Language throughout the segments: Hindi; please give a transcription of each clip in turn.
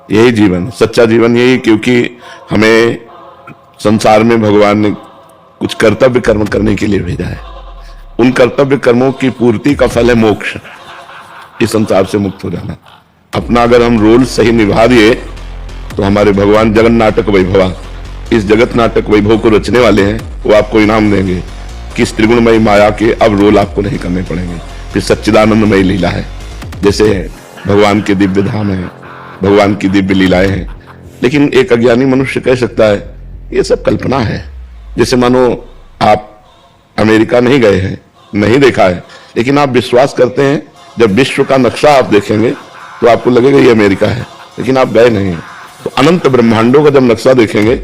यही जीवन, सच्चा जीवन यही, क्योंकि हमें संसार में भगवान ने कुछ कर्तव्य कर्म करने के लिए भेजा है। उन कर्तव्य कर्मों की पूर्ति का फल है मोक्ष, इस संसार से मुक्त हो जाना। अपना अगर हम रोल सही निभा दिए तो हमारे भगवान जगन नाटक वैभवा, इस जगत नाटक वैभव को रचने वाले हैं, वो आपको इनाम देंगे कि इस त्रिगुणमयी माया के अब रोल आपको नहीं करने पड़ेंगे। फिर सच्चिदानंदमयी लीला है, जैसे भगवान के दिव्य धाम है, भगवान की दिव्य लीलाएं हैं। लेकिन एक अज्ञानी मनुष्य कह सकता है ये सब कल्पना है। जैसे मानो आप अमेरिका नहीं गए हैं, नहीं देखा है, लेकिन आप विश्वास करते हैं जब विश्व का नक्शा आप देखेंगे तो आपको लगेगा ये अमेरिका है, लेकिन आप गए नहीं हैं। तो अनंत ब्रह्मांडों का जब नक्शा देखेंगे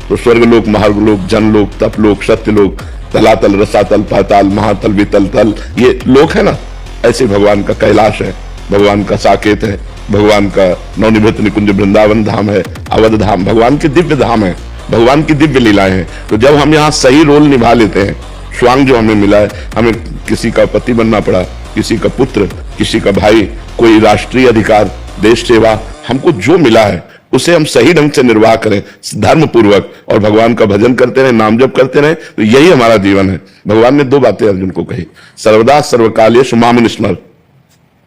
तो स्वर्गलोक, महार्गलोक, जनलोक, तपलोक, सत्यलोक, तलातल, रसातल, पाताल, महातल, वितल तल, ये लोक है ना, ऐसे भगवान का कैलाश है, भगवान का साकेत है, भगवान का नवनिभृत निकुंज वृंदावन धाम है, अवध धाम भगवान के दिव्य धाम है, भगवान की दिव्य लीलाएं हैं। तो जब हम यहाँ सही रोल निभा लेते हैं, स्वांग जो हमें मिला है, हमें किसी का पति बनना पड़ा, किसी का पुत्र, किसी का भाई, कोई राष्ट्रीय अधिकार, देश सेवा, हमको जो मिला है उसे हम सही ढंग से निर्वाह करें, धर्म पूर्वक, और भगवान का भजन करते रहे, नाम जप करते रहे, तो यही हमारा जीवन है। भगवान ने दो बातें अर्जुन को कही, सर्वदा सर्वकालेषु माम स्मर,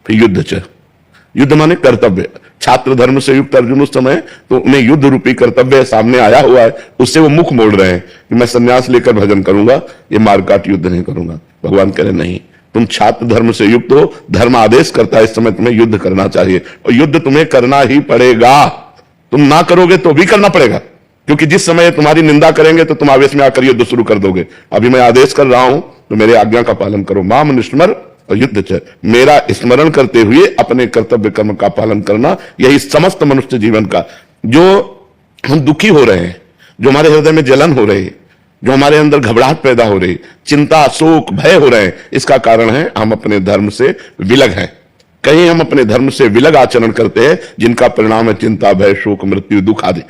फिर युद्ध च। युद्ध माने कर्तव्य। छात्र धर्म से युक्त अर्जुन उस समय तो उन्हें युद्ध रूपी कर्तव्य सामने आया हुआ है, उससे वो मुख मोड़ रहे हैं कि मैं संन्यास लेकर भजन करूंगा, ये मारकाट युद्ध नहीं करूंगा। भगवान कह रहे नहीं, तुम छात्र धर्म से युक्त हो, धर्म आदेश करता है इस समय तुम्हें युद्ध करना चाहिए, और युद्ध तुम्हें करना ही पड़ेगा। तुम ना करोगे तो भी करना पड़ेगा, क्योंकि जिस समय तुम्हारी निंदा करेंगे तो तुम आवेश में आकर युद्ध शुरू कर दोगे। अभी मैं आदेश कर रहा हूं तो मेरे आज्ञा का पालन करो, माम निस्मर और युद्ध च, मेरा स्मरण करते हुए अपने कर्तव्य कर्म का पालन करना, यही समस्त मनुष्य जीवन का। जो हम दुखी हो रहे हैं, जो हमारे हृदय में जलन हो रही है, जो हमारे अंदर घबराहट पैदा हो रही, चिंता, शोक, भय हो रहे हैं, इसका कारण है हम अपने धर्म से विलग हैं। कहीं हम अपने धर्म से विलग आचरण करते हैं, जिनका परिणाम है चिंता, भय, शोक, मृत्यु, दुख आदि।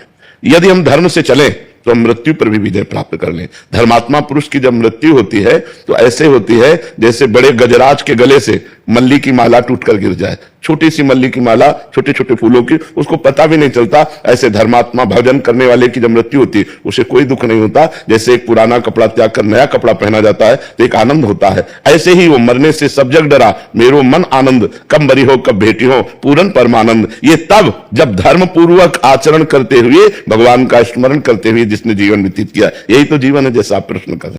यदि हम धर्म से चलें तो हम मृत्यु पर भी विजय प्राप्त कर लें। धर्मात्मा पुरुष की जब मृत्यु होती है तो ऐसे होती है जैसे बड़े गजराज के गले से मल्ली की माला टूटकर गिर जाए, छोटी सी मल्ली की माला, छोटे छोटे फूलों की, उसको पता भी नहीं चलता। ऐसे धर्मात्मा भजन करने वाले की जब मृत्यु होती है उसे कोई दुख नहीं होता। जैसे एक पुराना कपड़ा त्याग कर नया कपड़ा पहना जाता है तो एक आनंद होता है, ऐसे ही वो मरने से सब जग डरा, मेरो मन आनंद, कब मरी हो कब भेटी हो पूरन परमानंद। ये तब जब धर्म पूर्वक आचरण करते हुए, भगवान का स्मरण करते हुए जिसने जीवन व्यतीत किया, यही तो जीवन है जैसा आप प्रश्न कर